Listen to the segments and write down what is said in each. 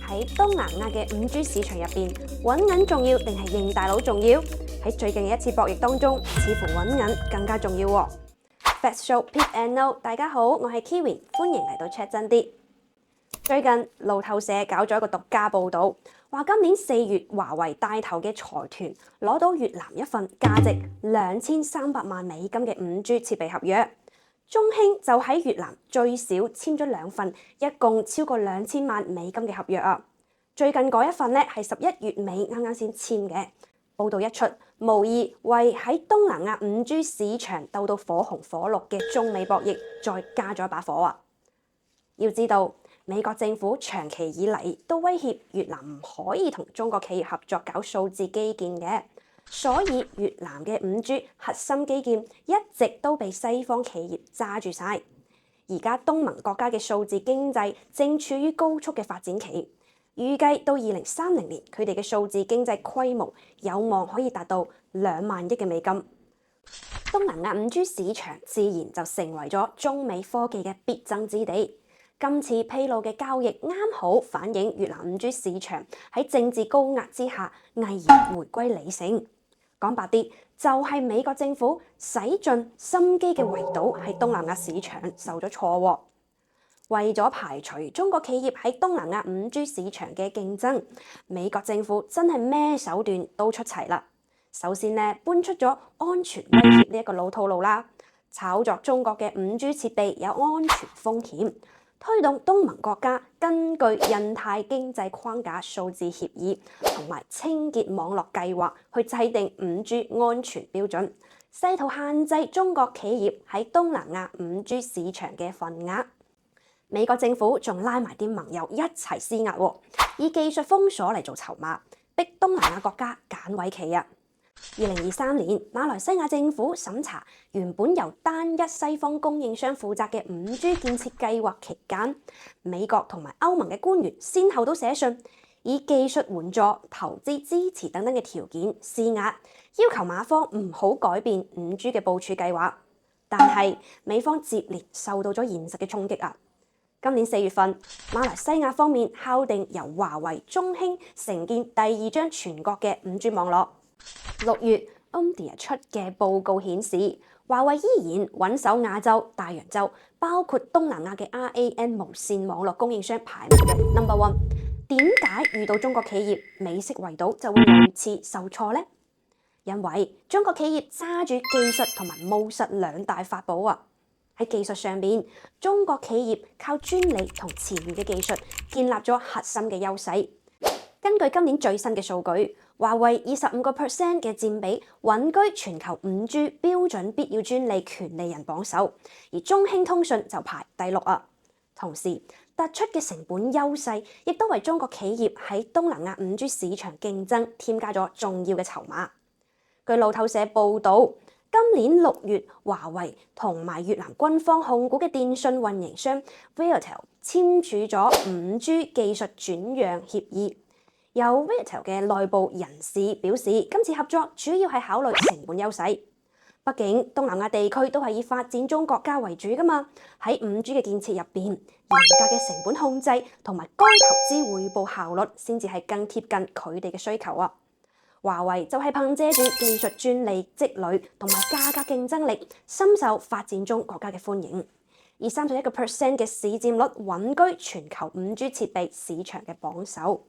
喺東南亞嘅5G 市場入邊，揾銀重要定係認大佬重要？喺最近嘅一次博弈當中，似乎揾銀更加重要喎。Fast Show Pick and Know， 大家好，我係 Kiwi， 歡迎嚟到 Check 真啲。最近路透社搞咗一個獨家報導，話今年4月華為帶頭嘅財團攞到越南一份價值2300萬美金嘅5G 設備合約。中興就喺越南最少簽咗2份，一共超過2000萬美金嘅合約啊！最近嗰一份咧係11月尾啱啱先簽嘅。報導一出，無疑為喺東南亞5G 市場鬥到火紅火綠嘅中美博弈再加咗一把火啊！要知道，美國政府長期以嚟都威脅越南唔可以同中國企業合作搞數字基建嘅。所以越南嘅5G 核心基建一直都被西方企業揸住晒。而家東盟國家嘅數字經濟正處於高速嘅發展期，預計到2030年，佢哋嘅數字經濟規模有望可以達到2萬億嘅美金。東南亞5G 市場自然就成為咗中美科技嘅必爭之地。今次披露嘅交易啱好反映越南5G 市場喺政治高壓之下毅然回歸理性。講白啲，就係美國政府使盡心機嘅圍堵喺東南亞市場受咗錯喎。為咗排除中國企業喺東南亞5G 市場嘅競爭，美國政府真係咩手段都出齊啦。首先呢，搬出咗安全威脅呢一個老套路啦，炒作中國嘅5G 設備有安全風險。推動東盟國家根據印太經濟框架數字協議同埋清潔網絡計劃去制定5G 安全標準，試圖限制中國企業喺東南亞5G 市場嘅份額。美國政府仲拉埋啲盟友一齊施壓，以技術封鎖嚟做籌碼，逼東南亞國家揀位企啊！2023年，馬來西亞政府審查原本由單一西方供應商負責嘅5G 建設計劃期間，美國同埋歐盟嘅官員先後都寫信，以技術援助、投資支持等等嘅條件施壓，要求馬方唔好改變5G 嘅部署計劃。但係美方接連受到咗現實嘅衝擊啊！今年4月份，馬來西亞方面敲定由華為、中興承建第2張全國嘅5G 網絡。6月，Omdia 出嘅報告顯示，華為依然穩守亞洲、大洋洲，包括東南亞嘅 RAN 無線網絡供應商排名嘅 No.1。點解遇到中國企業美式圍堵就會屢次受挫呢？因為中國企業揸住技術同埋務實兩大法寶啊！喺技術上邊，中國企業靠專利同前沿嘅技術建立咗核心嘅優勢。根據今年最新嘅數據，華為25%嘅佔比穩居全球5G 標準必要專利權利人榜首，而中興通訊就排第6啊。同時，突出嘅成本優勢亦都為中國企業喺東南亞5G 市場競爭添加咗重要嘅籌碼。據路透社報導，今年6月，華為同埋越南軍方控股嘅電信運營商 Viettel 簽署咗5G 技術轉讓協議。有 Viettel 嘅內部人士表示，今次合作主要係考慮成本優勢。畢竟東南亞地區都係以發展中國家為主㗎嘛，喺5G 嘅建設入邊，嚴格嘅成本控制同埋高投資回報效率先至係更貼近佢哋嘅需求啊。華為就係憑借住技術專利積累同埋價格競爭力，深受發展中國家嘅歡迎，以31% 嘅市佔率穩居全球5G 設備市場嘅榜首。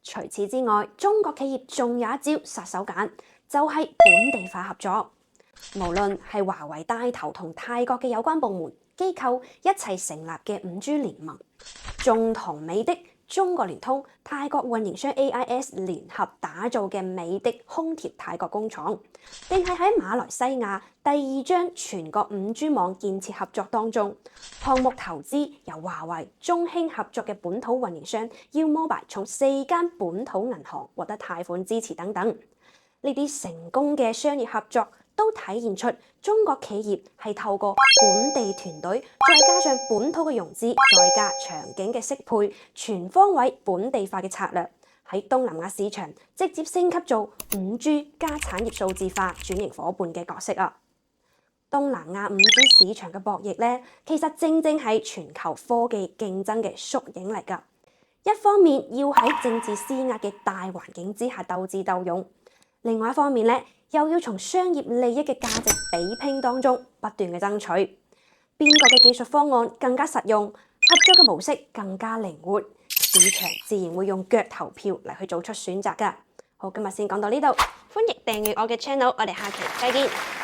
除此之外，中國企業仲有一招殺手鐧，就係本地化合作。無論係華為帶頭同泰國嘅有關部門機構一齊成立嘅5G 聯盟，仲同美的中國聯通、泰國運營商 AIS 聯合打造嘅美的空調泰國工廠，定係喺馬來西亞第2張全國5G 網建設合作當中，項目投資由華為、中興合作嘅本土運營商 U-Mobile 從4間本土銀行獲得貸款支持等等，呢啲成功嘅商業合作都體現出中國企業係透過本地團隊，再加上本土嘅融資，再加場景嘅適配，全方位本地化嘅策略，喺東南亞市場直接升級做5G 加產業數字化轉型夥伴嘅角色啊！東南亞5G 市場嘅博弈咧，其實正正係全球科技競爭嘅縮影嚟㗎。一方面要喺政治施壓嘅大環境之下鬥智鬥勇，另外一方面咧又要從商業利益嘅價值比拼當中不斷嘅爭取，邊個嘅技術方案更加實用，合作嘅模式更加靈活，市場自然會用腳投票嚟去做出選擇㗎。好，今日先講到呢度，歡迎訂閱我嘅 channel，我哋下期再見。